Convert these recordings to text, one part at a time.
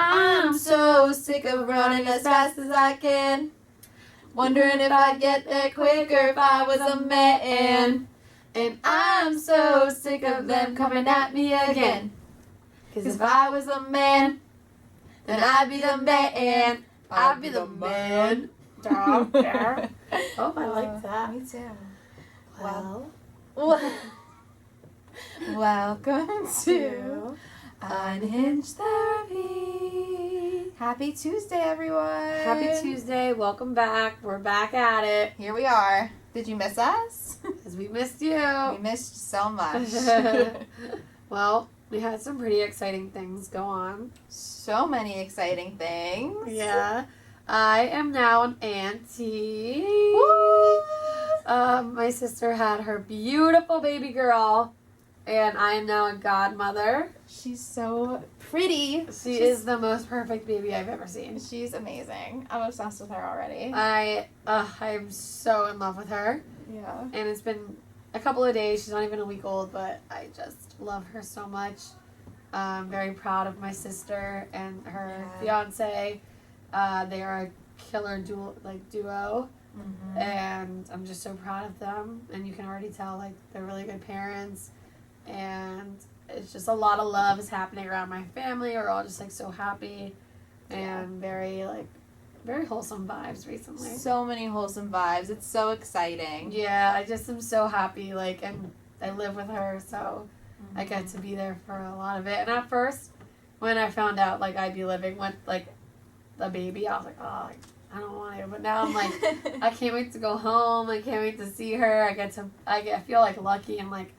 I'm so sick of running as fast as I can. Wondering if I'd get there quicker if I was a man. And I'm so sick of them coming at me again. 'Cause if I was a man, then I'd be the man. I'd be the man. Oh, I like that. Me too. Well, welcome to Unhinged Therapy. Happy Tuesday, everyone. Happy Tuesday. Welcome back. We're back at it. Here we are. Did you miss us? Because we missed you. We missed you so much. Well, we had some pretty exciting things go on. So many exciting things. Yeah. I am now an auntie. Woo! My sister had her beautiful baby girl, and I am now a godmother. She's she She's is the most perfect baby I've ever seen. She's amazing. I'm obsessed with her already. I'm so in love with her. Yeah. And it's been a couple of days. She's not even a week old, but I just love her so much. I'm very proud of my sister and her fiance. They are a killer duo. Mm-hmm. And I'm just so proud of them. And you can already tell, like, they're really good parents. And it's just a lot of love is happening around my family. We're all just, like, so happy and very wholesome vibes recently. So many wholesome vibes. It's so exciting. Yeah, I just am so happy, like, and I live with her, so I get to be there for a lot of it. And at first, when I found out, like, I'd be living with, like, the baby, I was like, oh, I don't want to. But now I'm like, I can't wait to go home. I can't wait to see her. I feel, like, lucky and, like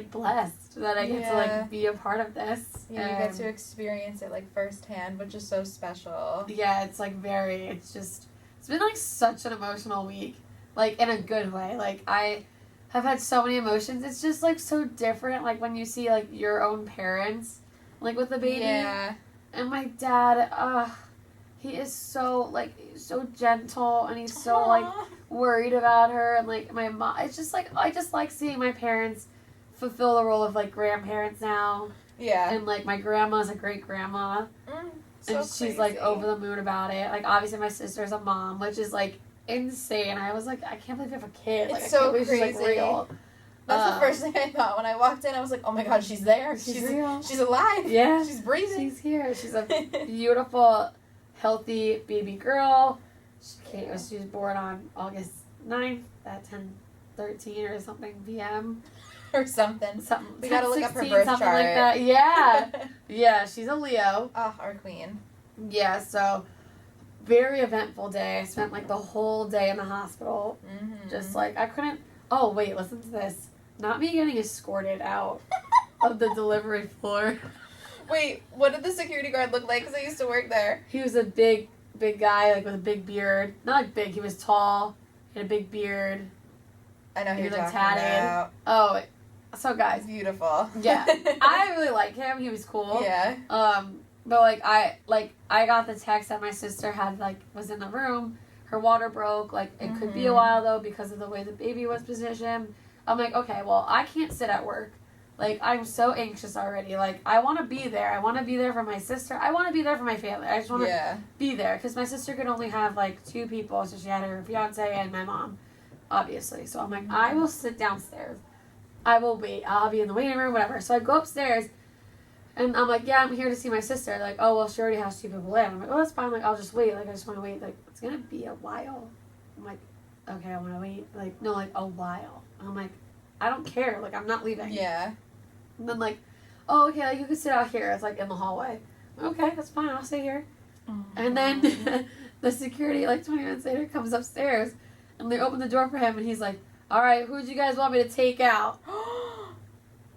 blessed that I get to, like, be a part of this. Yeah, you get to experience it, like, firsthand, which is so special. Yeah, it's, like, it's been, like, such an emotional week, like, in a good way. Like, I have had so many emotions. It's just, like, so different, like, when you see, like, your own parents, like, with the baby. Yeah. And my dad, he is so, like, so gentle, and he's so, like, worried about her, and, like, my mom, it's just, like, I just like seeing my parents fulfill the role of, like, grandparents now. Yeah. And, like, my grandma's a great-grandma. So and she's, crazy. like, over the moon about it. Like, obviously my sister's a mom, which is, like, insane. I was like, I can't believe you have a kid. Like, It's I so can't believe crazy. she's, like, real. That's the first thing I thought when I walked in. I was like, oh my god, she's there. She's real. She's alive. Yeah. She's breathing. She's here. She's a beautiful, healthy baby girl. She was born on August 9th at 10:13 or something p.m. Or something. Something. We gotta look up her 16, birth something chart. like that. Yeah. Yeah, she's a Leo. Oh, our queen. Yeah, so very eventful day. I spent, like, the whole day in the hospital. Mm-hmm. Just, like, I couldn't... Oh, wait, listen to this. Not me getting escorted out of the delivery floor. Wait, what did the security guard look like? Because I used to work there. He was a big guy, like, with a big beard. Not, like, big. He was tall. He had a big beard. I know who He you're was, like, talking tatted. about. Oh, so, guys. Beautiful. Yeah. I really like him. He was cool. Yeah. But, I got the text that my sister had, like, was in the room. Her water broke. Like, it could be a while, though, because of the way the baby was positioned. I'm like, okay, well, I can't sit at work. Like, I'm so anxious already. Like, I want to be there. I want to be there for my sister. I want to be there for my family. I just want to be there. Because my sister could only have, like, 2 people. So she had her fiance and my mom, obviously. So I'm like, I will sit downstairs. I will wait. I'll be in the waiting room, whatever. So I go upstairs. And I'm like, yeah, I'm here to see my sister. Like, oh, well, she already has 2 people in. I'm like, oh, that's fine. Like, I'll just wait. Like, I just want to wait. Like, it's going to be a while. I'm like, okay, I want to wait. Like, no, like, a while. I'm like, I don't care. Like, I'm not leaving. Yeah. And then, like, oh, okay, like, you can sit out here. It's, like, in the hallway. Okay, that's fine. I'll sit here. Oh, and then the security, like, 20 minutes later, comes upstairs. And they open the door for him. And he's like, all right, who do you guys want me to take out?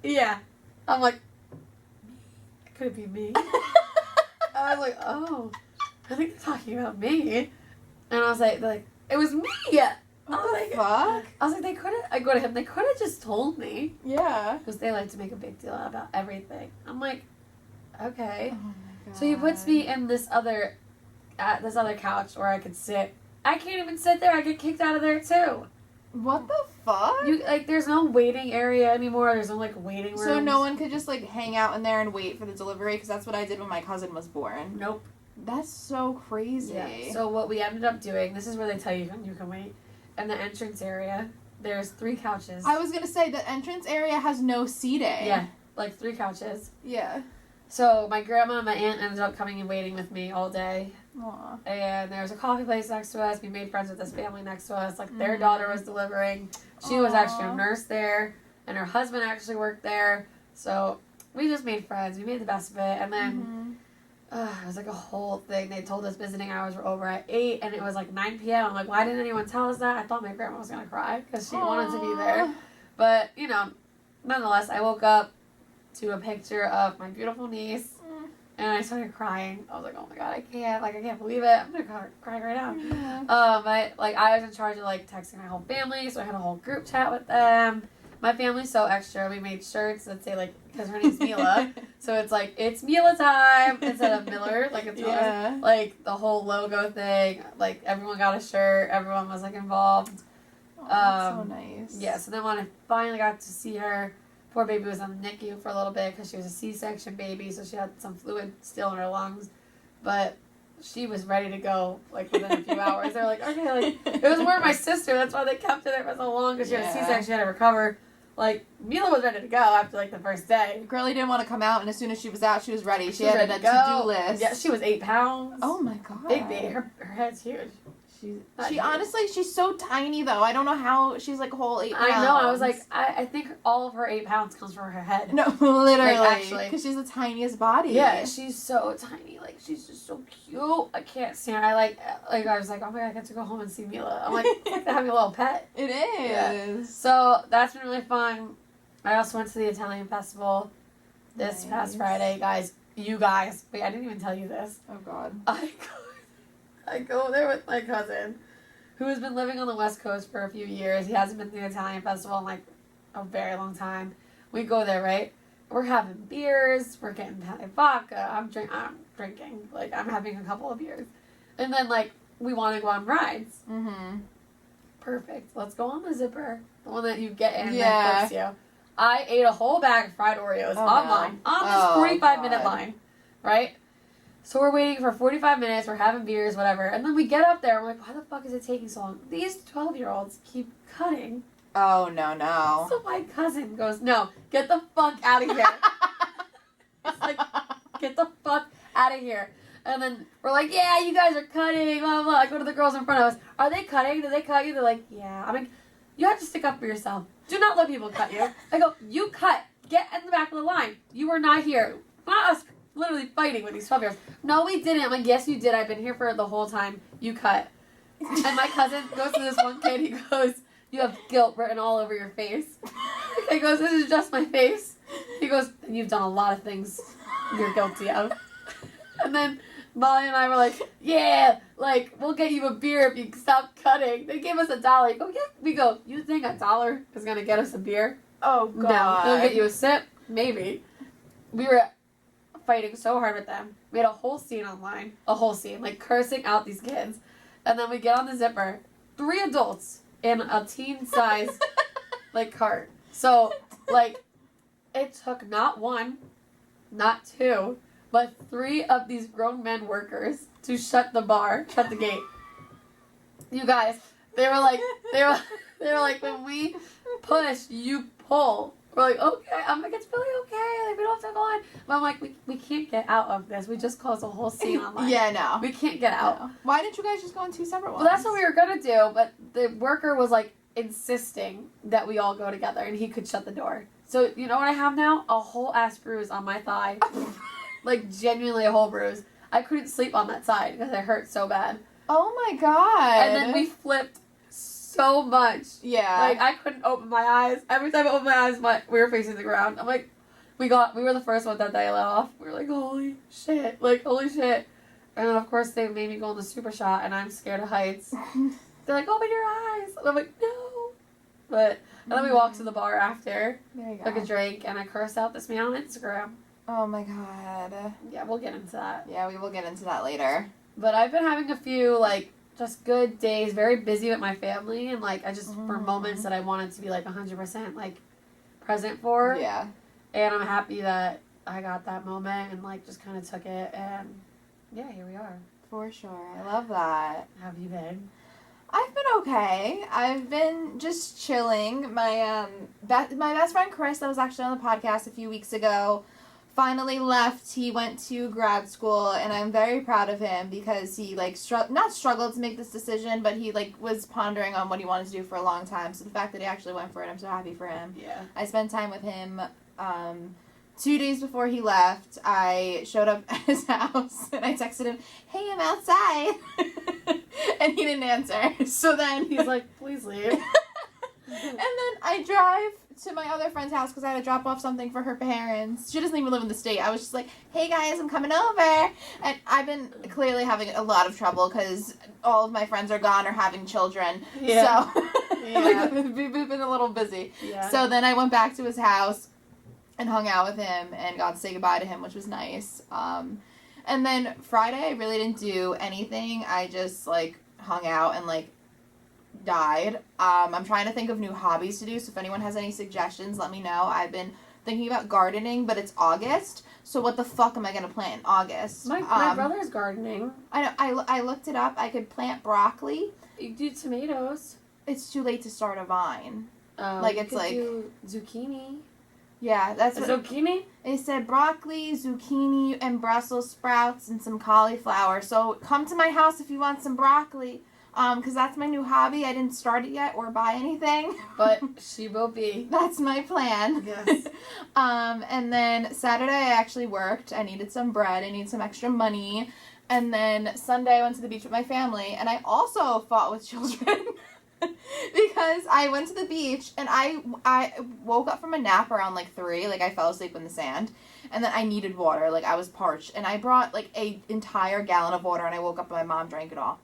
Yeah. I'm like, it could be me. I was like, oh, I think they're talking about me. And I was like, it was me. What the fuck? I was like, I go to him, they could have just told me. Yeah. Because they like to make a big deal about everything. I'm like, okay. Oh my god. So he puts me in this other couch where I could sit. I can't even sit there. I get kicked out of there too. What the fuck? There's no waiting area anymore. There's no, waiting rooms. So no one could just, hang out in there and wait for the delivery? Because that's what I did when my cousin was born. Nope. That's so crazy. Yeah. So what we ended up doing, this is where they tell you you can wait. In the entrance area, there's 3 couches. I was going to say, the entrance area has no seating. Yeah. 3 couches. Yeah. So my grandma and my aunt ended up coming and waiting with me all day. Aww. And there was a coffee place next to us. We made friends with this family next to us. Their daughter was delivering. She was actually a nurse there. And her husband actually worked there. So we just made friends. We made the best of it. And then it was a whole thing. They told us visiting hours were over at 8. And it was 9 p.m. I'm why didn't anyone tell us that? I thought my grandma was going to cry because she wanted to be there. But, nonetheless, I woke up to a picture of my beautiful niece. And I started crying. I was oh my God, I can't believe it. I'm going to cry right now. Yeah. I was in charge of, texting my whole family, so I had a whole group chat with them. My family's so extra. We made shirts that say, because her name's Mila. So it's it's Mila time instead of Miller. It's the whole logo thing. Everyone got a shirt. Everyone was, involved. Oh, that's so nice. Yeah, so then when I finally got to see her, poor baby was on the NICU for a little bit because she was a C-section baby, so she had some fluid still in her lungs. But she was ready to go, within a few hours. They were okay, it was more my sister. That's why they kept her there for so long because she had a C-section, she had to recover. Mila was ready to go after, the first day. Girlie didn't want to come out, and as soon as she was out, she was ready. She had a to-do list. Yeah, she was 8 pounds. Oh, my God. Big baby. Her head's huge. Honestly, she's so tiny, though. I don't know how she's, a whole 8 pounds. I know. I was I think all of her 8 pounds comes from her head. No, literally. Actually. Because she's the tiniest body. Yeah, she's so tiny. She's just so cute. I can't stand her. I was oh my God, I get to go home and see Mila. I'm having a little pet. It is. Yeah. So that's been really fun. I also went to the Italian festival this past Friday, guys. You guys. Wait, I didn't even tell you this. Oh, God. I go there with my cousin, who has been living on the West Coast for a few years. He hasn't been to the Italian festival in a very long time. We go there, right? We're having beers. We're getting vodka. I'm drinking. I'm having a couple of beers. And then, we want to go on rides. Mm-hmm. Perfect. Let's go on the zipper. The one that you get in that flips you. I ate a whole bag of fried Oreos on this 45-minute line, right? So we're waiting for 45 minutes, we're having beers, whatever, and then we get up there, I'm why the fuck is it taking so long? These 12-year-olds keep cutting. Oh, no. So my cousin goes, no, get the fuck out of here. It's get the fuck out of here. And then we're yeah, you guys are cutting, blah, blah, blah. I go to the girls in front of us, are they cutting? Did they cut you? They're yeah. I'm you have to stick up for yourself. Do not let people cut you. I go, you cut. Get in the back of the line. You were not here. Not us. Literally fighting with these 12-year-olds. No, we didn't. I'm yes, you did. I've been here for the whole time. You cut. And my cousin goes to this one kid. He goes, you have guilt written all over your face. He goes, this is just my face. He goes, and you've done a lot of things you're guilty of. And then Molly and I were yeah, we'll get you a beer if you stop cutting. They gave us $1. He go, yeah. We go, you think $1 is going to get us a beer? Oh, God. No. They'll get you a sip? Maybe. We were fighting so hard with them. We had a whole scene online. A whole scene. Cursing out these kids. And then we get on the zipper. 3 adults in a teen-size, cart. So, it took not 1, not 2, but 3 of these grown men workers to shut the gate. You guys, they were when we push, you pull. We're okay. I'm it's really okay. We don't have to go on. But I'm we can't get out of this. We just caused a whole scene online. Yeah, no. We can't get out. No. Why didn't you guys just go on 2 separate ones? Well, that's what we were going to do, but the worker was, insisting that we all go together, and he could shut the door. So, you know what I have now? A whole ass bruise on my thigh. Genuinely a whole bruise. I couldn't sleep on that side because it hurt so bad. Oh, my God. And then we flipped so much. Yeah. I couldn't open my eyes. Every time I opened my eyes, we were facing the ground. I'm we were the first one that they let off. We were holy shit. Holy shit. And then, of course, they made me go on the super shot, and I'm scared of heights. They're open your eyes. And I'm no. And then we walked to the bar after. There you go. Took a drink, and I cursed out this man on Instagram. Oh, my God. Yeah, we'll get into that. Yeah, we will get into that later. But I've been having a few, just good days, very busy with my family, and like I just for Mm. moments that I wanted to be like 100% like present for. Yeah. And I'm happy that I got that moment and like just kind of took it, and yeah, here we are. For sure. I love that. How have you been? I've been okay. I've been just chilling. My my best friend Chris, that was actually on the podcast a few weeks ago, finally left. He went to grad school, and I'm very proud of him because he like not struggled to make this decision, but he like was pondering on what he wanted to do for a long time. So the fact that he actually went for it, I'm so happy for him. Yeah. I spent time with him. 2 days before he left, I showed up at his house and I texted him, "Hey, I'm outside," and he didn't answer. So then He's like, "Please leave." And then I drive to my other friend's house because I had to drop off something for her parents. She doesn't even live in the state. I was just like, "Hey guys, I'm coming over." And I've been clearly having a lot of trouble because all of my friends are gone or having children. Yeah. So Yeah. we've been a little busy. Yeah. So then I went back to his house and hung out with him and got to say goodbye to him, which was nice. And then Friday, I really didn't do anything. I just, like, hung out and, like, died. I'm trying to think of new hobbies to do, so if anyone has any suggestions, let me know. I've been thinking about gardening, but it's August, so what the fuck am I going to plant in August? My brother's gardening. I know. I looked it up. I could plant broccoli. You do tomatoes. It's too late to start a vine. Like you it's could like do zucchini. Yeah, that's what... Zucchini? It said broccoli, zucchini, and Brussels sprouts, and some cauliflower. So come to my house if you want some broccoli, because that's my new hobby. I didn't start it yet or buy anything. But she will be. That's my plan. Yes. And then Saturday I actually worked. I needed some bread. I needed some extra money. And then Sunday I went to the beach with my family, and I also fought with children. Because I went to the beach and I woke up from a nap around like 3, like I fell asleep in the sand, and then I needed water, like I was parched, and I brought like a entire gallon of water, and I woke up and my mom drank it all.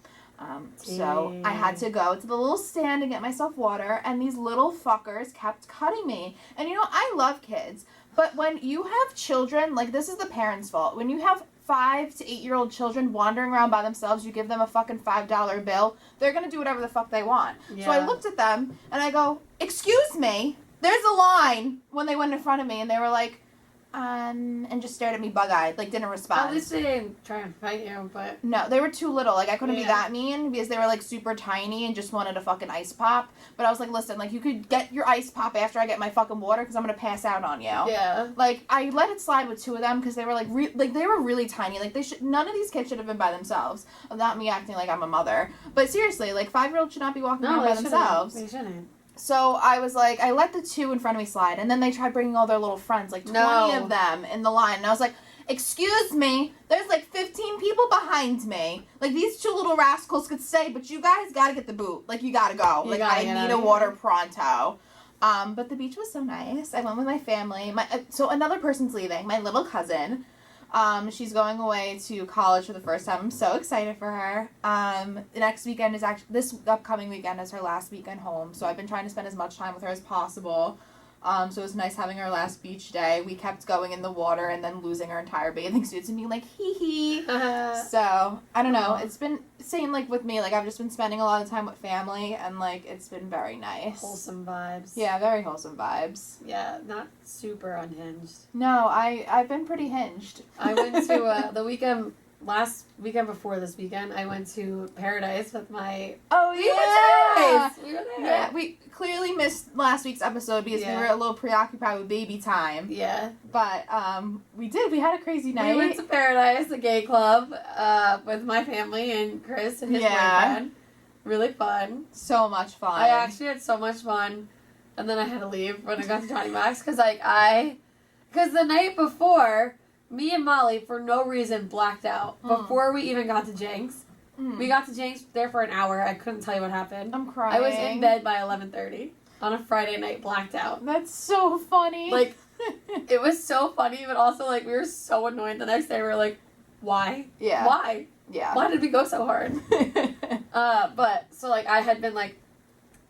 So I had to go to the little stand and get myself water, and these little fuckers kept cutting me. And you know, I love kids, but when you have children, like this is the parents' fault. When you have 5 to 8-year-old children wandering around by themselves, you give them a fucking $5 bill, they're gonna do whatever the fuck they want. Yeah. So I looked at them and I go, "Excuse me, there's a line," when they went in front of me, and they were like, and just stared at me bug-eyed, like didn't respond. At least they didn't try and fight you, but... No, they were too little. Like, I couldn't be Yeah. that mean because they were, like, super tiny and just wanted a fucking ice pop. But I was like, listen, like, you could get your ice pop after I get my fucking water because I'm going to pass out on you. Yeah. Like, I let it slide with 2 of them because they were, like, they were really tiny. Like, none of these kids should have been by themselves. Not me acting like I'm a mother. But seriously, like, 5-year-olds should not be walking around by themselves. They shouldn't. So I was like, I let the 2 in front of me slide, and then they tried bringing all their little friends, like 20 No. of them in the line, and I was like, "Excuse me, there's like 15 people behind me. Like, these 2 little rascals could stay, but you guys gotta get the boot. Like, you gotta go. You Like, gotta I get need out a of water here." pronto." But the beach was so nice. I went with my family. So another person's leaving, my little cousin. She's going away to college for the first time. I'm so excited for her. The next weekend is this upcoming weekend is her last weekend home. So I've been trying to spend as much time with her as possible. So it was nice having our last beach day. We kept going in the water and then losing our entire bathing suits and being like, hee hee. So, I don't know. It's been same like with me. Like, I've just been spending a lot of time with family, and like, it's been very nice. Wholesome vibes. Yeah, very wholesome vibes. Yeah, not super unhinged. No, I've been pretty hinged. I went to last weekend before this weekend, I went to Paradise with my... Oh, We went to Paradise! We were there. Yeah, we clearly missed last week's episode because we were a little preoccupied with baby time. Yeah. But, we did. We had a crazy night. We went to Paradise, the gay club, with my family and Chris and his boyfriend. Really fun. So much fun. I actually had so much fun. And then I had to leave when I got to Johnny Mac's because, because the night before, me and Molly, for no reason, blacked out before we even got to Jenks. We got to Jenks there for an hour. I couldn't tell you what happened. I'm crying. I was in bed by 11:30 on a Friday night, blacked out. That's so funny. Like, it was so funny, but also, like, we were so annoyed the next day. We were like, why? Yeah. Why? Yeah. Why did we go so hard? But, so, like, I had been, like,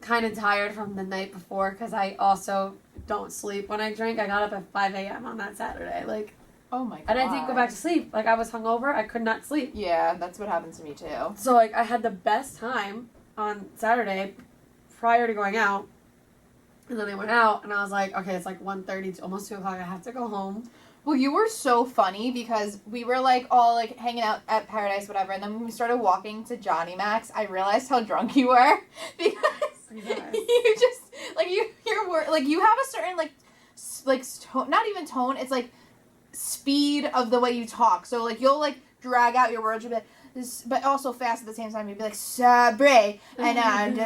kind of tired from the night before because I also don't sleep when I drink. I got up at 5 a.m. on that Saturday. Like, Oh my god. And I didn't go back to sleep. Like, I was hungover. I could not sleep. Yeah, that's what happened to me too. So, like, I had the best time on Saturday prior to going out. And then I went out, and I was like, okay, it's like 1:30 to almost 2 o'clock. I have to go home. Well, you were so funny because we were, like, all, like, hanging out at Paradise, whatever, and then when we started walking to Johnny Mac's, I realized how drunk you were because you just, like, you have a certain, not even tone, it's, like, speed of the way you talk. So, like, you'll, like, drag out your words a bit, but also fast at the same time. You'd be like, Sabre, and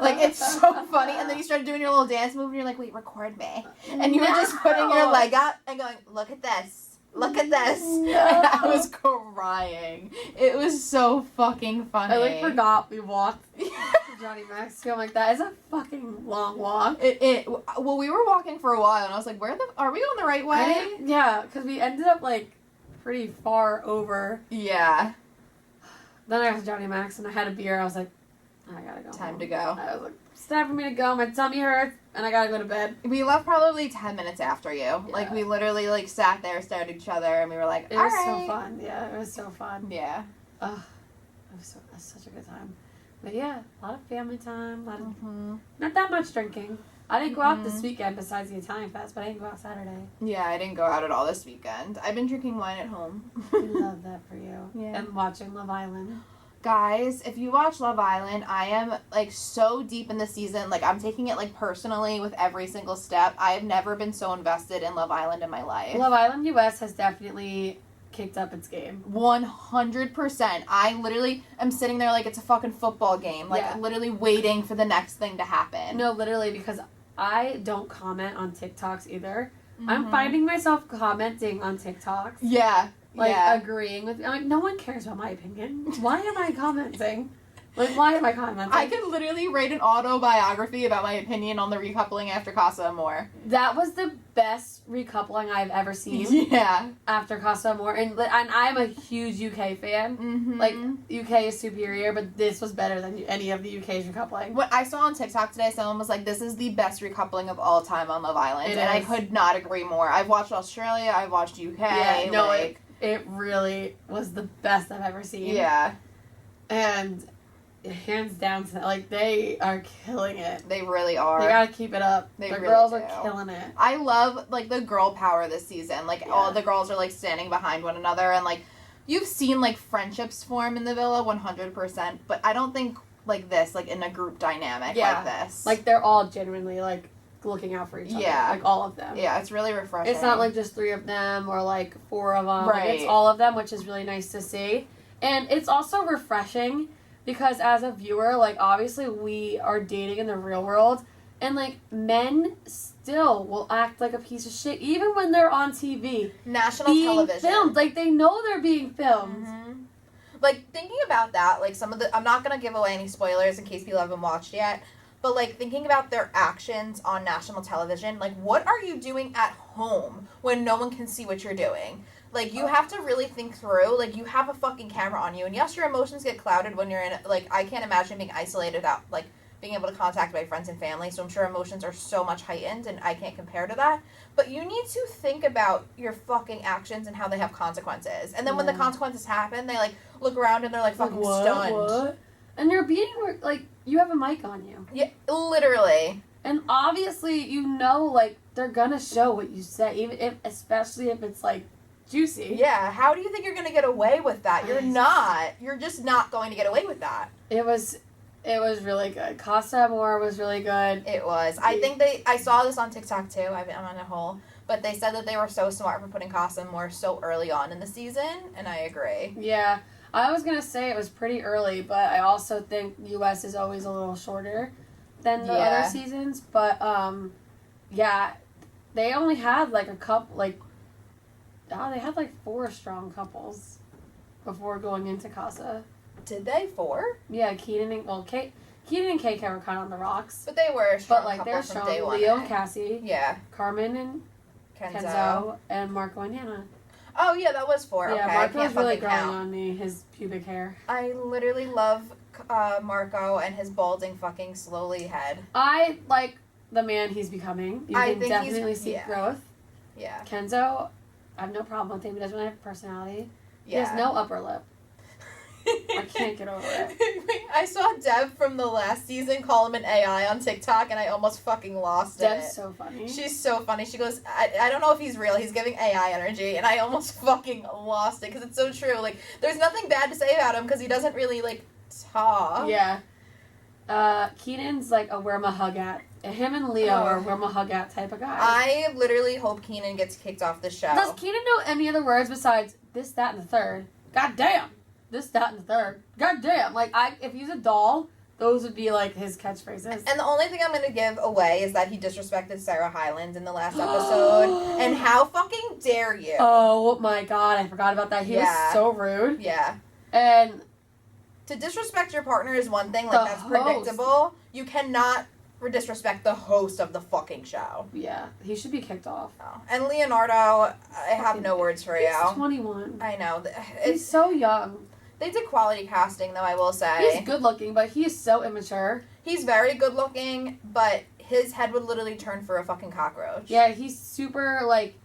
like, it's so funny. And then you started doing your little dance move, and you're like, wait, record me. And you were just putting your leg up and going, look at this. Look at this. No. And I was crying. It was so fucking funny. I, like, forgot we walked to Johnny Mac's. I'm like, that is a fucking long walk. Well, we were walking for a while, and I was like, are we on the right way? Yeah, because we ended up, like, pretty far over. Yeah. Then I got to Johnny Mac's and I had a beer. I was like, I gotta go. Time home. to go. I was like, it's time for me to go. My tummy hurts and I gotta go to bed. We left probably 10 minutes after you. Yeah. Like, we literally, like, sat there, stared at each other, and we were like, It all was right. so fun. Yeah, it was so fun. Yeah. Ugh. That's such a good time. But yeah, a lot of family time. A lot of, not that much drinking. I didn't go out this weekend besides the Italian Fest, but I didn't go out Saturday. Yeah, I didn't go out at all this weekend. I've been drinking wine at home. We love that for you. Yeah. And watching Love Island. Guys, if you watch Love Island, I am, like, so deep in the season. Like, I'm taking it, like, personally with every single step. I have never been so invested in Love Island in my life. Love Island US has definitely kicked up its game. 100%. I literally am sitting there like it's a fucking football game. Like, Yeah. literally waiting for the next thing to happen. No, literally, because I don't comment on TikToks either. I'm finding myself commenting on TikToks. Yeah. Like, yeah. agreeing with... I'm like, no one cares about my opinion. Why am I commenting? Like, why am I commenting? I could literally write an autobiography about my opinion on the recoupling after Casa Amor. That was the best recoupling I've ever seen. Yeah. After Casa Amor. And I'm a huge UK fan. Like, UK is superior, but this was better than any of the UK's recoupling. What I saw on TikTok today, someone was like, this is the best recoupling of all time on Love Island. It and is. I could not agree more. I've watched Australia, I've watched UK. Yeah, no, like, it really was the best I've ever seen. Yeah. And hands down, like, they are killing it. They really are. They gotta keep it up. They the really girls do. are killing it. I love, like, the girl power this season. Like, all the girls are, like, standing behind one another. And, like, you've seen, like, friendships form in the villa 100%. But I don't think, like, this, like, in a group dynamic like this. Like, they're all genuinely, like, looking out for each other. Yeah. Like, all of them. Yeah, it's really refreshing. It's not, like, just 3 of them or, like, 4 of them. Right. Like, it's all of them, which is really nice to see. And it's also refreshing because as a viewer, like, obviously we are dating in the real world. And, like, men still will act like a piece of shit even when they're on TV. National being television. filmed. Like, they know they're being filmed. Like, thinking about that, like, some of the... I'm not going to give away any spoilers in case people haven't watched yet. But, like, thinking about their actions on national television, like, what are you doing at home when no one can see what you're doing? Like, you have to really think through. Like, you have a fucking camera on you. And yes, your emotions get clouded when you're in... Like, I can't imagine being isolated without, like, being able to contact my friends and family. So I'm sure emotions are so much heightened, and I can't compare to that. But you need to think about your fucking actions and how they have consequences. And then when the consequences happen, they, like, look around and they're, like, fucking stunned. What? And you're being... Like, you have a mic on you. Yeah, literally. And obviously, you know, like, they're gonna show what you say, even if, especially if it's, like, juicy. Yeah, how do you think you're going to get away with that? You're not. You're just not going to get away with that. It was really good. Casa Amor was really good. It was. I saw this on TikTok too. I'm on a hole. But they said that they were so smart for putting Casa Amor so early on in the season, and I agree. Yeah. I was gonna say it was pretty early, but I also think US is always a little shorter than the other seasons. But, yeah, they only had, like, a couple, like, they had, like, 4 strong couples before going into Casa. Did they? 4? Yeah, Keenan and KK were kind of on the rocks. But they were a strong But, like, couple they're from strong. day one. Leo and Cassie. Yeah. Carmen and Kenzo. and Marco and Hannah. Oh, yeah, that was 4. Yeah, okay, Marco's I can't really fucking growing count. on me, his pubic hair. I literally love Marco and his balding fucking slowly head. I like the man he's becoming. You I can think definitely see growth. Yeah. Kenzo, I have no problem with him. He doesn't really have a personality. Yeah. He has no upper lip. I can't get over it. I saw Deb from the last season call him an AI on TikTok, and I almost fucking lost it. Deb's so funny. She's so funny. She goes, I don't know if he's real. He's giving AI energy, and I almost fucking lost it because it's so true. Like, there's nothing bad to say about him because he doesn't really, like, talk. Yeah. Keenan's like a where my hug at. Him and Leo are where my hug at type of guy. I literally hope Keenan gets kicked off the show. Does Keenan know any other words besides this, that, and the third? God damn. This, that, and the third. God damn. Like, if he's a doll, those would be, like, his catchphrases. And the only thing I'm going to give away is that he disrespected Sarah Hyland in the last episode. And how fucking dare you? Oh, my God. I forgot about that. He was so rude. Yeah. And to disrespect your partner is one thing. Like, that's host. predictable. You cannot disrespect the host of the fucking show. Yeah. He should be kicked off. Oh. And Leonardo, I have no words for you. He's 21. I know. He's so young. They did quality casting, though, I will say. He's good looking, but he is so immature. He's very good looking, but his head would literally turn for a fucking cockroach. Yeah, he's super, like,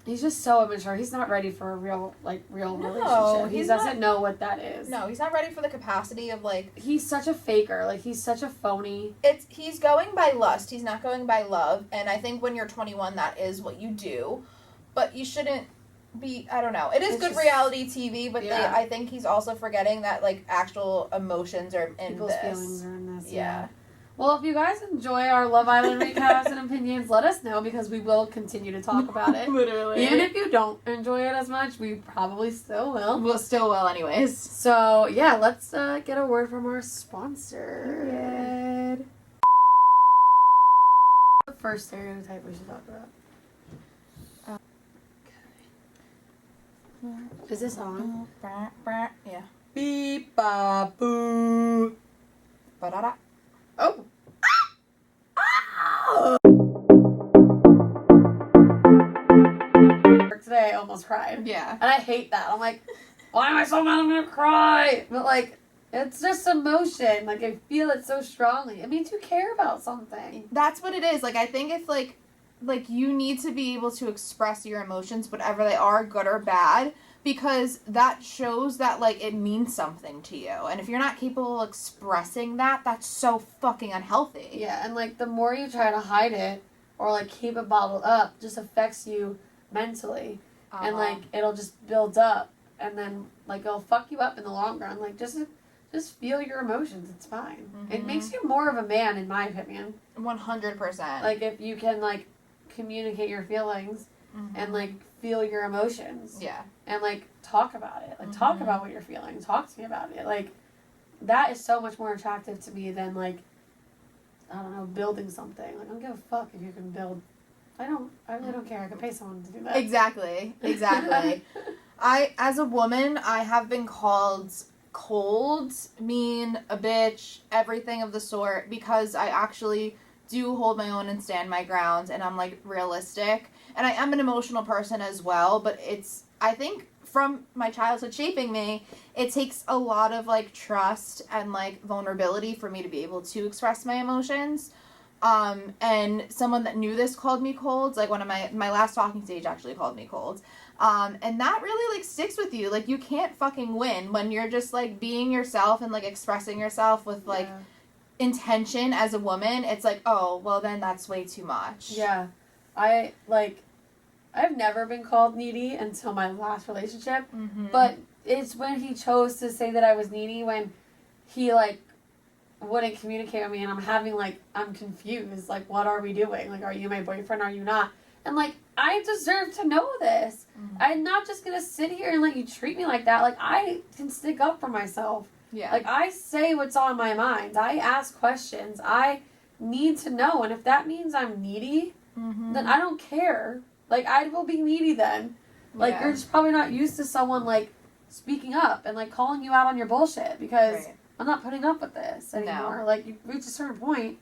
he's just so immature. He's not ready for a real relationship. He doesn't know what that is. No, he's not ready for the capacity of, like... He's such a faker. Like, he's such a phony. He's going by lust. He's not going by love. And I think when you're 21, that is what you do. But you shouldn't be... I don't know. It's good reality TV, but I think he's also forgetting that, like, actual emotions are in People's feelings are in this. Yeah. Well, if you guys enjoy our Love Island recaps and opinions, let us know because we will continue to talk about it. Literally. Even if you don't enjoy it as much, we probably still will. We'll still will anyways. So, yeah, let's get a word from our sponsor. Good. The first stereotype we should talk about. Is this on? Yeah. Beep, ba, boo. Ba-da-da. Oh. Today I almost cried. Yeah. And I hate that. I'm like, why am I so mad I'm gonna cry? But like, it's just emotion. Like, I feel it so strongly. It means you care about something. That's what it is. Like, I think if, like you need to be able to express your emotions, whatever they are, good or bad, because that shows that, like, it means something to you. And if you're not capable of expressing that, that's so fucking unhealthy. Yeah, and, like, the more you try to hide it or, like, keep it bottled up just affects you mentally. And, like, it'll just build up. And then, like, it'll fuck you up in the long run. Like, just feel your emotions. It's fine. Mm-hmm. It makes you more of a man, in my opinion. 100%. Like, if you can, like, communicate your feelings and, like, feel your emotions. Yeah. And, like, talk about it. Like, talk about what you're feeling. Talk to me about it. Like, that is so much more attractive to me than, like, I don't know, building something. Like, I don't give a fuck if you can build. I really don't care. I can pay someone to do that. Exactly. As a woman, I have been called cold, mean, a bitch, everything of the sort, because I actually do hold my own and stand my ground, and I'm, like, realistic. And I am an emotional person as well, but I think from my childhood shaping me, it takes a lot of, like, trust and, like, vulnerability for me to be able to express my emotions. And someone that knew this called me cold. Like, one of my last talking stage actually called me cold. And that really, like, sticks with you. Like, you can't fucking win when you're just, like, being yourself and, like, expressing yourself with, like, intention as a woman. It's like, oh, well, then that's way too much. Yeah. I've never been called needy until my last relationship. Mm-hmm. But it's when he chose to say that I was needy when he, like, wouldn't communicate with me, and I'm confused. Like, what are we doing? Like, are you my boyfriend? Are you not? And, like, I deserve to know this. Mm-hmm. I'm not just gonna sit here and let you treat me like that. Like, I can stick up for myself. Yeah. Like, I say what's on my mind. I ask questions. I need to know. And if that means I'm needy, then I don't care. Like, I will be needy then. Like, you're just probably not used to someone, like, speaking up and, like, calling you out on your bullshit because I'm not putting up with this anymore. No. Like, you reach a certain point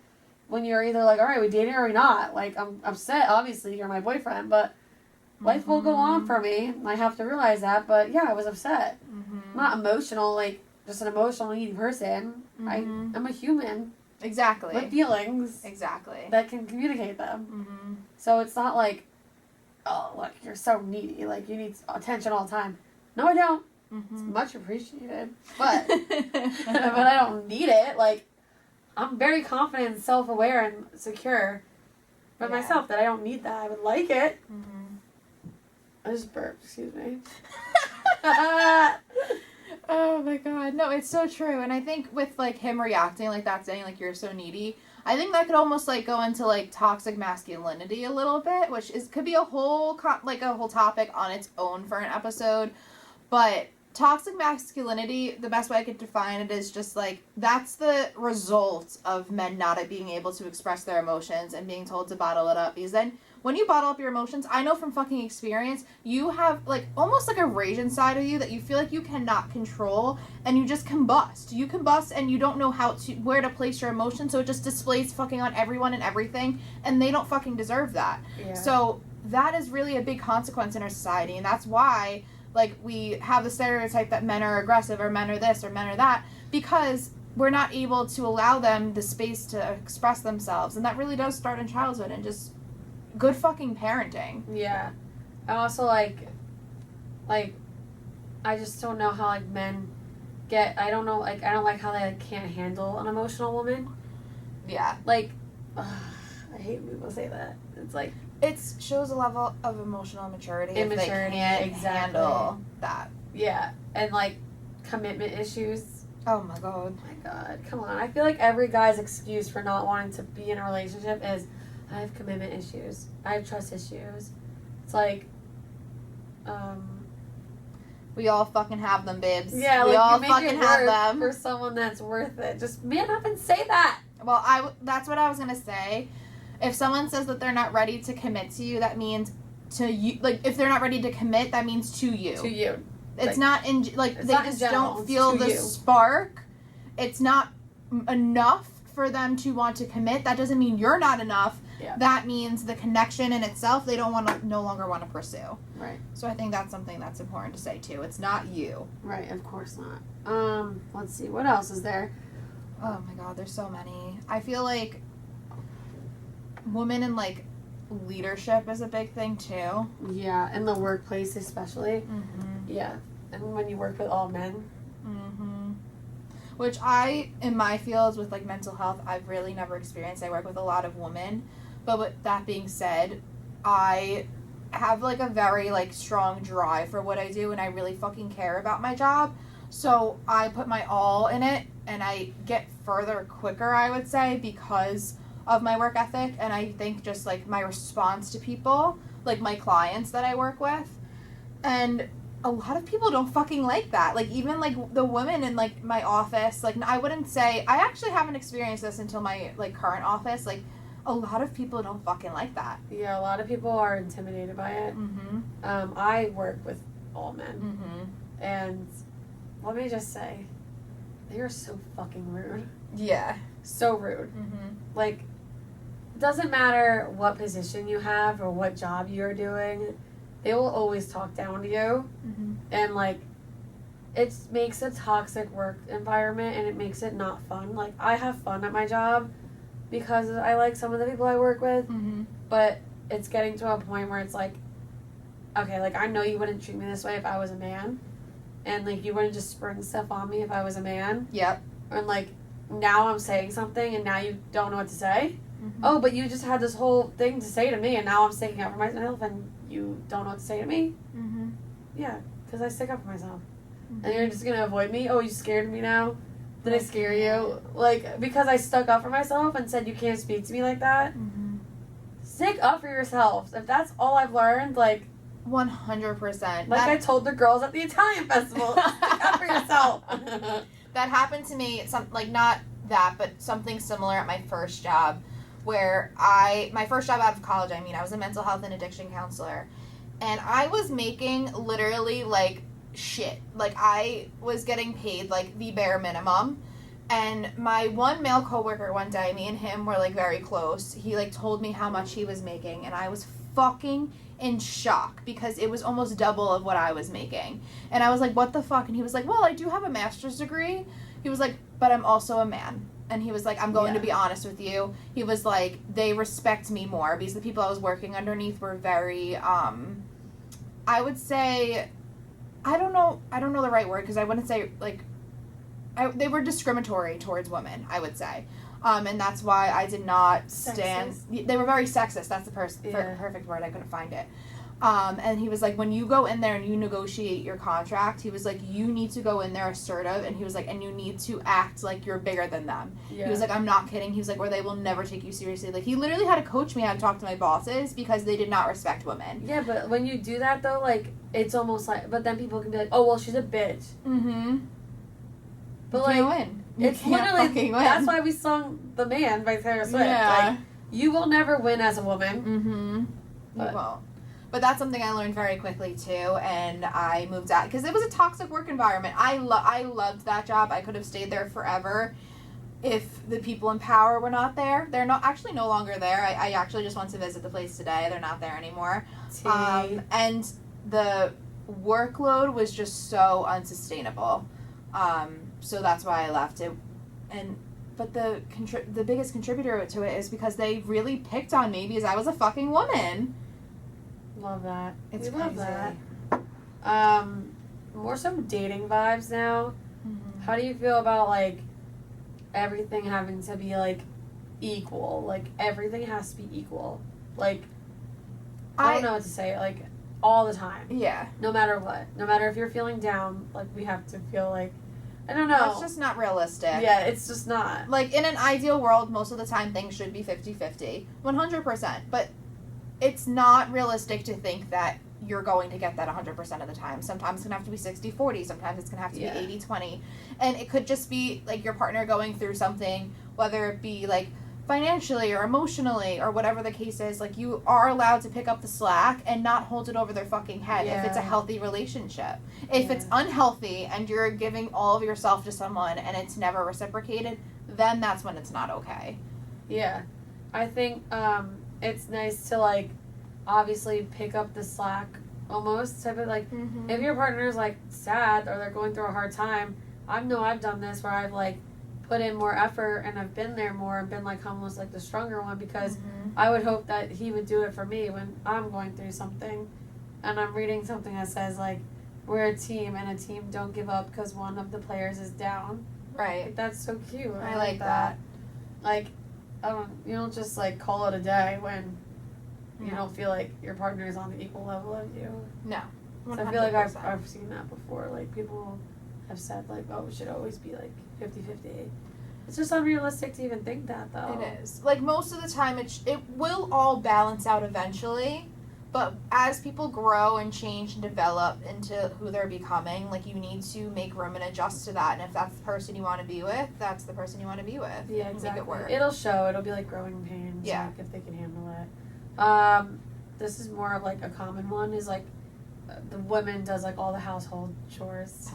when you're either like, all right, we dating or we not. Like, I'm upset. Obviously, you're my boyfriend, but life will go on for me. And I have to realize that. But, yeah, I was upset. I'm not emotional, like, just an emotional, needy person. I'm a human. Exactly. With feelings. Exactly. That can communicate them. So it's not like, oh, look, you're so needy. Like, you need attention all the time. No, I don't. Mm-hmm. It's much appreciated. But, but I don't need it. Like, I'm very confident and self-aware and secure with myself that I don't need that. I would like it. Mm-hmm. I just burped. Excuse me. Oh my god. No, it's so true. And I think with, like, him reacting like that, saying, like, you're so needy, I think that could almost, like, go into, like, toxic masculinity a little bit, which could be a whole topic on its own for an episode. But toxic masculinity, the best way I could define it is just, like, that's the result of men not being able to express their emotions and being told to bottle it up. Because then, when you bottle up your emotions, I know from fucking experience, you have, like, almost like a rage inside of you that you feel like you cannot control, and you just combust. You combust, and you don't know where to place your emotions, so it just displays fucking on everyone and everything, and they don't fucking deserve that. Yeah. So, that is really a big consequence in our society, and that's why, like, we have the stereotype that men are aggressive, or men are this, or men are that, because we're not able to allow them the space to express themselves, and that really does start in childhood, and just good fucking parenting. Yeah. I also, like, I just don't know how, like, men I don't know, like, I don't like how they, like, can't handle an emotional woman. Yeah. Like, I hate when people say that. It's like, It shows a level of emotional immaturity. Immaturity, if they can't exactly. handle that. yeah. And, like, commitment issues. Oh my god. Oh my god. Come on. I feel like every guy's excuse for not wanting to be in a relationship is, I have commitment issues. I have trust issues. It's like, we all fucking have them, babes. yeah, we like, all you make fucking it have work them. for someone that's worth it. Just man up and say that. Well, that's what I was gonna say. If someone says that they're not ready to commit to you, that means to you. Like, if they're not ready to commit, that means to you. To you. It's not in, like, it's they not in just general, don't feel it's to the you. spark. It's not enough for them to want to commit. That doesn't mean you're not enough. Yeah. That means the connection in itself, they don't no longer want to pursue. Right. So I think that's something that's important to say too. It's not you. Right, of course not. Let's see, what else is there? Oh my god, there's so many. I feel like women in, like, leadership is a big thing too. Yeah, in the workplace especially. Mm-hmm. Yeah. And when you work with all men. Mm-hmm. Which in my fields with, like, mental health, I've really never experienced. I work with a lot of women. But with that being said, I have, like, a very, like, strong drive for what I do, and I really fucking care about my job. So I put my all in it, and I get further quicker, I would say, because of my work ethic, and I think just, like, my response to people, like, my clients that I work with. And a lot of people don't fucking like that. Like, even, like, the women in, like, my office, like, I wouldn't say, I actually haven't experienced this until my, like, current office. Like, a lot of people don't fucking like that. Yeah, a lot of people are intimidated by it. Mm-hmm. I work with all men. Mm-hmm. And let me just say, they are so fucking rude. Yeah. So rude. Mm-hmm. Like, it doesn't matter what position you have or what job you're doing, they will always talk down to you. Mm-hmm. And, like, it makes a toxic work environment and it makes it not fun. Like, I have fun at my job because I like some of the people I work with, Mm-hmm. but it's getting to a point where it's like, okay, like, I know you wouldn't treat me this way if I was a man, and, like, you wouldn't just spring stuff on me if I was a man. Yep. And, like, now I'm saying something and now you don't know what to say. Mm-hmm. Oh, but you just had this whole thing to say to me and now I'm sticking up for myself and you don't know what to say to me? Mm-hmm. Yeah, because I stick up for myself. Mm-hmm. And you're just going to avoid me? Oh, you scared me now? Did I scare you? Like, because I stuck up for myself and said you can't speak to me like that? Mm-hmm. Stick up for yourselves. If that's all I've learned, like... 100%. Like I told the girls at the Italian festival, stick up for yourself. That happened to me, not that, but something similar at my first job, where my first job out of college, I was a mental health and addiction counselor, and I was making literally, like, shit. Like, I was getting paid, like, the bare minimum, and my one male coworker one day, me and him were, like, very close. He, like, told me how much he was making, and I was fucking in shock because it was almost double of what I was making. And I was like, what the fuck? And he was like, well, I do have a master's degree. He was like, but I'm also a man. and he was like, I'm going to be honest with you. He was like, they respect me more because the people I was working underneath were very, I would say, I don't know the right word because I wouldn't say, like, they were discriminatory towards women, I would say. And that's why I did not stand. Sexist. They were very sexist. That's the perfect word. I couldn't find it. And he was like, when you go in there and you negotiate your contract, he was like, you need to go in there assertive. And he was like, and you need to act like you're bigger than them. Yeah. He was like, I'm not kidding. He was like, or they will never take you seriously. Like, he literally had to coach me how to talk to my bosses because they did not respect women. Yeah, but when you do that, though, like, it's almost like, but then people can be like, oh, well, she's a bitch. Mm-hmm. But, you like, can't win. It's literally, that's why we sung The Man by Taylor Swift. Yeah. Like, you will never win as a woman. Mm-hmm. You won't. But that's something I learned very quickly, too, and I moved out. Because it was a toxic work environment. I loved that job. I could have stayed there forever if the people in power were not there. They're not actually no longer there. I actually just went to visit the place today. They're not there anymore. And the workload was just so unsustainable. So that's why I left it. But the biggest contributor to it is because they really picked on me because I was a fucking woman. Love that. It's we love crazy. that. More some dating vibes now. Mm-hmm. How do you feel about, like, everything having to be, like, equal? Like, everything has to be equal. Like, I don't know what to say. Like, all the time. Yeah. No matter what. No matter if you're feeling down, like, we have to feel like, I don't know. That's just not realistic. Yeah, it's just not. Like, in an ideal world, most of the time things should be 50-50. 100%. But it's not realistic to think that you're going to get that 100% of the time. Sometimes it's going to have to be 60-40. Sometimes it's going to have to be 80-20. And it could just be, like, your partner going through something, whether it be, like, financially or emotionally or whatever the case is. Like, you are allowed to pick up the slack and not hold it over their fucking head if it's a healthy relationship. If it's unhealthy and you're giving all of yourself to someone and it's never reciprocated, then that's when it's not okay. Yeah. I think, it's nice to, like, obviously pick up the slack almost type of, like, if your partner's, like, sad or they're going through a hard time, I've done this where I've, like, put in more effort and I've been there more and been, like, almost, like, the stronger one because I would hope that he would do it for me when I'm going through something and I'm reading something that says, like, we're a team and a team don't give up because one of the players is down. Right. Like, that's so cute. I like that. Like, you don't just, like, call it a day when you don't feel like your partner is on the equal level of you. No. 100%. So I feel like I've seen that before. Like, people have said, like, oh, it should always be, like, 50-50. It's just unrealistic to even think that, though. It is. Like, most of the time, it will all balance out eventually. But as people grow and change and develop into who they're becoming, like, you need to make room and adjust to that. And if that's the person you want to be with, that's the person you want to be with. Yeah, exactly. Make it work. It'll show. It'll be, like, growing pains. Yeah. Like, if they can handle it. This is more of, like, a common one is, like, the woman does, like, all the household chores.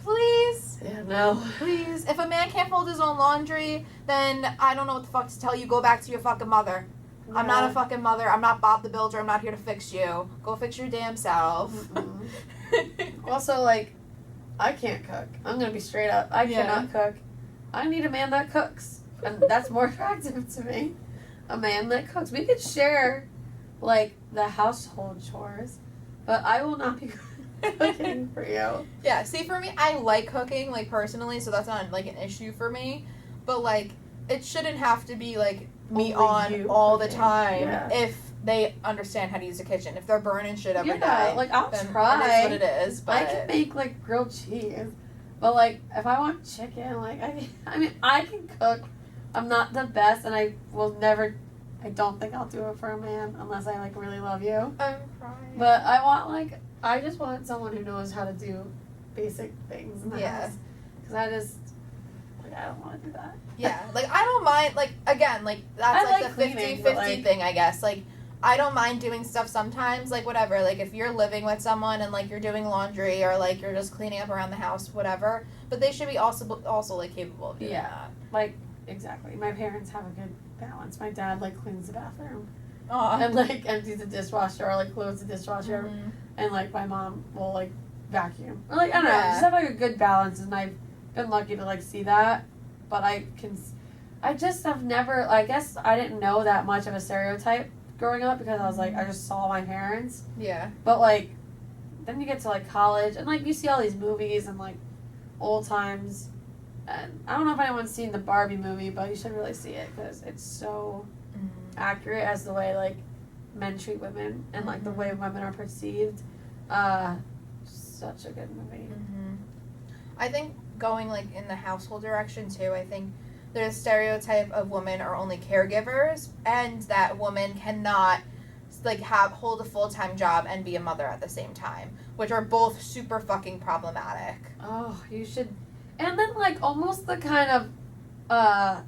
Please. Yeah, no. Please. If a man can't fold his own laundry, then I don't know what the fuck to tell you. Go back to your fucking mother. Yeah. I'm not a fucking mother. I'm not Bob the Builder. I'm not here to fix you. Go fix your damn self. Also, like, I can't cook. I'm going to be straight up. I cannot cook. I need a man that cooks. And that's more attractive to me. A man that cooks. We could share, like, the household chores, but I will not be cooking for you. Yeah, see, for me, I like cooking, like, personally, so that's not, like, an issue for me. But, like, it shouldn't have to be, like, me on all the time if they understand how to use the kitchen. If they're burning shit every day, like, I'll then try. It is what it is. But I can make, like, grilled cheese. But, like, if I want chicken, like, I can cook. I'm not the best, and I will never, I don't think I'll do it for a man unless I, like, really love you. I'm crying. But I just want someone who knows how to do basic things in the house. Because I don't want to do that. Yeah, like, I don't mind, like, again, like, that's, like, the 50-50 thing, I guess. Like, I don't mind doing stuff sometimes, like, whatever. Like, if you're living with someone and, like, you're doing laundry or, like, you're just cleaning up around the house, whatever. But they should be also like, capable of doing that. Like, exactly. My parents have a good balance. My dad, like, cleans the bathroom. Aww. And, like, empties the dishwasher or, like, closes the dishwasher. Mm-hmm. And, like, my mom will, like, vacuum. Or, like, I don't know. Just have, like, a good balance. And I've been lucky to, like, see that. but I just have never, I guess I didn't know that much of a stereotype growing up because I was like, I just saw my parents. Yeah. But like, then you get to like college and like you see all these movies and like old times. And I don't know if anyone's seen the Barbie movie, but you should really see it because it's so accurate as the way like men treat women and like the way women are perceived. Such a good movie. I think going like in the household direction too, I think there's a stereotype of women are only caregivers and that women cannot like hold a full-time job and be a mother at the same time, which are both super fucking problematic. Oh, you should. And then like almost the kind of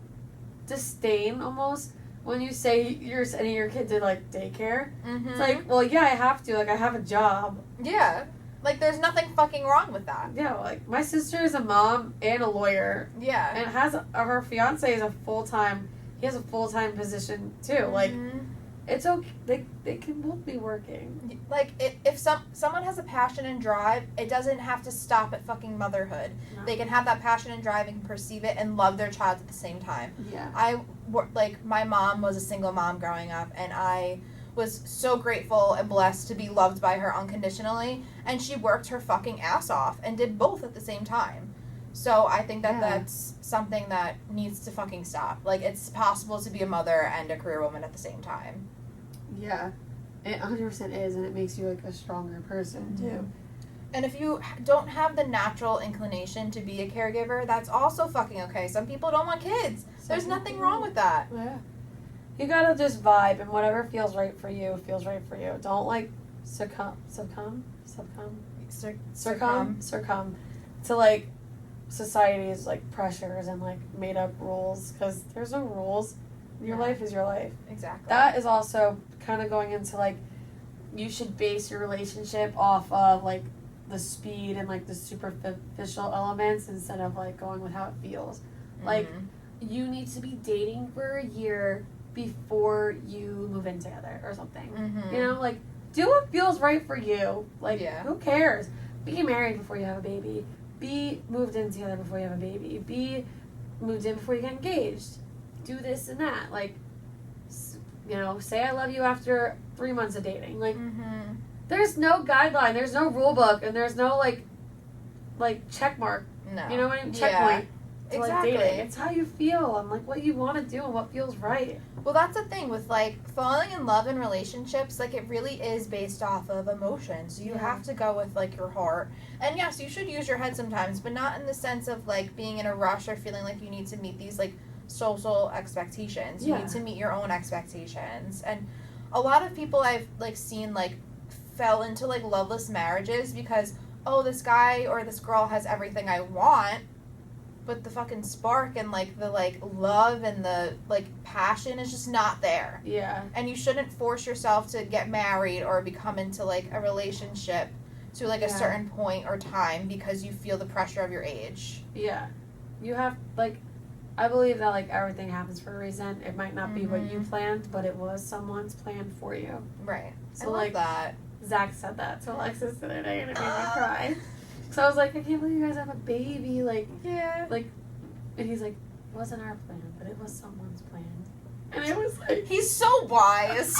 disdain almost when you say you're sending your kid to like daycare. It's like, well, yeah, I have to, like I have a job. Yeah. Like, there's nothing fucking wrong with that. Yeah, like, my sister is a mom and a lawyer. Yeah. And her fiance is he has a full-time position, too. Like, it's okay, they can both be working. Like, if someone has a passion and drive, it doesn't have to stop at fucking motherhood. No. They can have that passion and drive and perceive it and love their child at the same time. Yeah. My mom was a single mom growing up, and I was so grateful and blessed to be loved by her unconditionally, and she worked her fucking ass off and did both at the same time. So I think that that's something that needs to fucking stop. Like, it's possible to be a mother and a career woman at the same time. Yeah, it 100% is, and it makes you like a stronger person too. And if you don't have the natural inclination to be a caregiver, that's also fucking okay. Some people don't want kids. There's nothing wrong with that. Yeah. You gotta just vibe, and whatever feels right for you feels right for you. Don't like succumb to like society's like pressures and like made up rules, because there's no rules. Your life is your life. Exactly. That is also kind of going into like, you should base your relationship off of like the speed and like the superficial elements instead of like going with how it feels. Like, you need to be dating for a year before you move in together or something. You know, like, do what feels right for you. Like, who cares? Be married before you have a baby. Be moved in together before you have a baby. Be moved in before you get engaged. Do this and that. Like, you know, say I love you after 3 months of dating. Like, there's no guideline, there's no rule book, and there's no like check mark. No. You know what I mean? Checkpoint. Exactly. Like dating. It's how you feel and like what you want to do and what feels right. Well, that's the thing with like falling in love in relationships. Like, it really is based off of emotions. You have to go with like your heart. And yes, you should use your head sometimes, but not in the sense of like being in a rush or feeling like you need to meet these like social expectations. You need to meet your own expectations. And a lot of people I've like seen like fell into like loveless marriages because, oh, this guy or this girl has everything I want, but the fucking spark and like the like love and the like passion is just not there. Yeah. And you shouldn't force yourself to get married or become into like a relationship to like a certain point or time because you feel the pressure of your age. Yeah. You have like, I believe that like everything happens for a reason. It might not be what you planned, but it was someone's plan for you. Right. So I love like that. Zach said that to Alexis the other day and it made me cry. So I was like, I can't believe you guys have a baby. Like, like, and he's like, it wasn't our plan, but it was someone's plan. And it was like, he's so wise.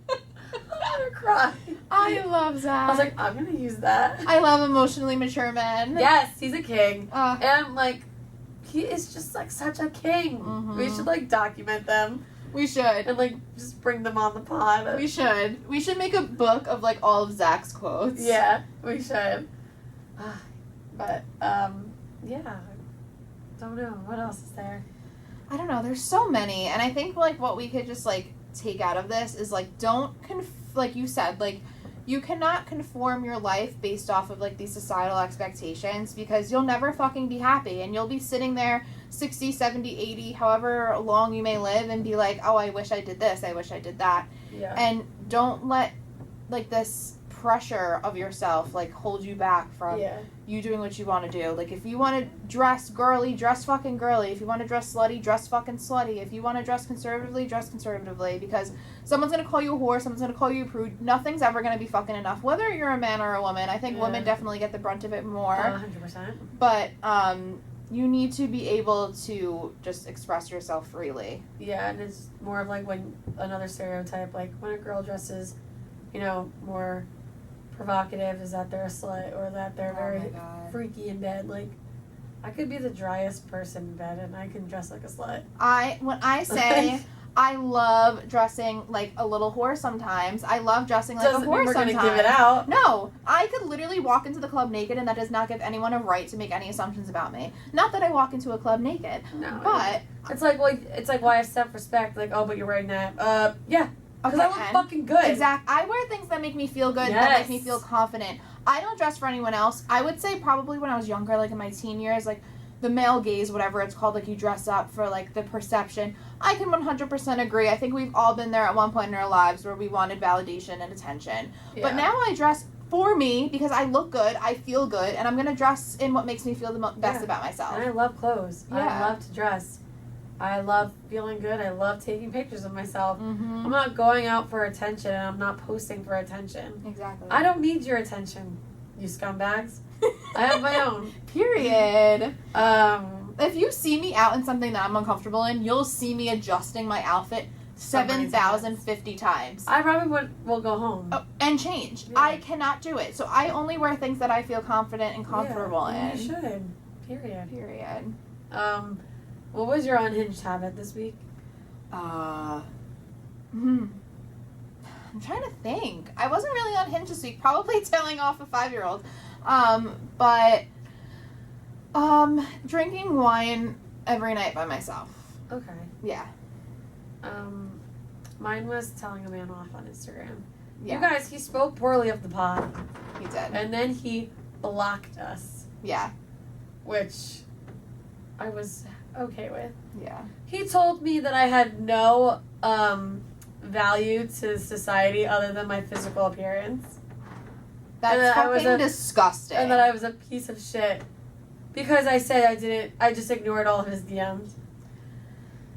I'm gonna cry. I love Zach. I was like, I'm gonna use that. I love emotionally mature men. Yes, he's a king. And like, he is just like such a king. We should like document them. We should. And like just bring them on the pod. We should. We should make a book of like all of Zach's quotes. Yeah, we should. But yeah. Don't know. What else is there? I don't know. There's so many. And I think like what we could just like take out of this is like don't like you said, like you cannot conform your life based off of like these societal expectations because you'll never fucking be happy and you'll be sitting there 60, 70, 80, however long you may live and be like, oh, I wish I did this, I wish I did that. Yeah. And don't let like this pressure of yourself like hold you back from you doing what you want to do. Like, if you want to dress girly, dress fucking girly. If you want to dress slutty, dress fucking slutty. If you want to dress conservatively, dress conservatively, because someone's going to call you a whore, someone's going to call you a prude. Nothing's ever going to be fucking enough, whether you're a man or a woman. I think women definitely get the brunt of it more. 100%. But You need to be able to just express yourself freely. Yeah, and it's more of like when another stereotype, like when a girl dresses, more provocative, is that they're a slut or that they're very freaky in bed. Like, I could be the driest person in bed and I can dress like a slut. When I say I love dressing like a little whore sometimes, I love dressing like a whore sometimes. Doesn't mean we're gonna give it out. No, I could literally walk into the club naked and that does not give anyone a right to make any assumptions about me. Not that I walk into a club naked. No. But it's like why I self-respect, like, oh, but you're wearing that. Yeah. Because I look fucking good. Exactly. I wear things that make me feel good, that make me feel confident. I don't dress for anyone else. I would say probably when I was younger, like in my teen years, like the male gaze, whatever it's called, like you dress up for like the perception. I can 100% agree. I think we've all been there at one point in our lives where we wanted validation and attention. Yeah. But now I dress for me because I look good, I feel good, and I'm going to dress in what makes me feel the best about myself. And I love clothes. Yeah. I love to dress. I love feeling good. I love taking pictures of myself. Mm-hmm. I'm not going out for attention, and I'm not posting for attention. Exactly. I don't need your attention, you scumbags. I have my own. Period. If you see me out in something that I'm uncomfortable in, you'll see me adjusting my outfit 7,050 times. I probably will go home. Oh, and change. Yeah. I cannot do it. So I only wear things that I feel confident and comfortable in. You should. Period. What was your unhinged habit this week? I'm trying to think. I wasn't really unhinged this week. Probably telling off a 5-year-old. But drinking wine every night by myself. Okay. Yeah. Mine was telling a man off on Instagram. Yeah. You guys, he spoke poorly of the pod. He did. And then he blocked us. Yeah. Which I was okay with. Yeah. He told me that I had no value to society other than my physical appearance. That's fucking disgusting. And that I was a piece of shit. Because I said I just ignored all of his DMs.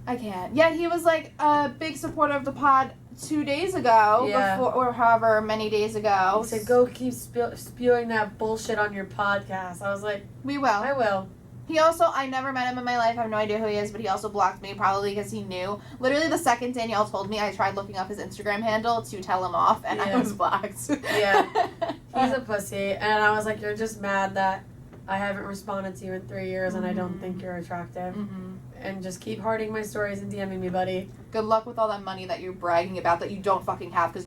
I can't. Yeah, he was like a big supporter of the pod 2 days ago. Yeah. Before, or however many days ago. He said, go keep spewing that bullshit on your podcast. I was like, we will. I will. He also, I never met him in my life. I have no idea who he is, but he also blocked me probably because he knew. Literally the second Danielle told me, I tried looking up his Instagram handle to tell him off, and I was blocked. Yeah. He's a pussy. And I was like, you're just mad that I haven't responded to you in 3 years and I don't think you're attractive. Mm-hmm. And just keep hearting my stories and DMing me, buddy. Good luck with all that money that you're bragging about that you don't fucking have because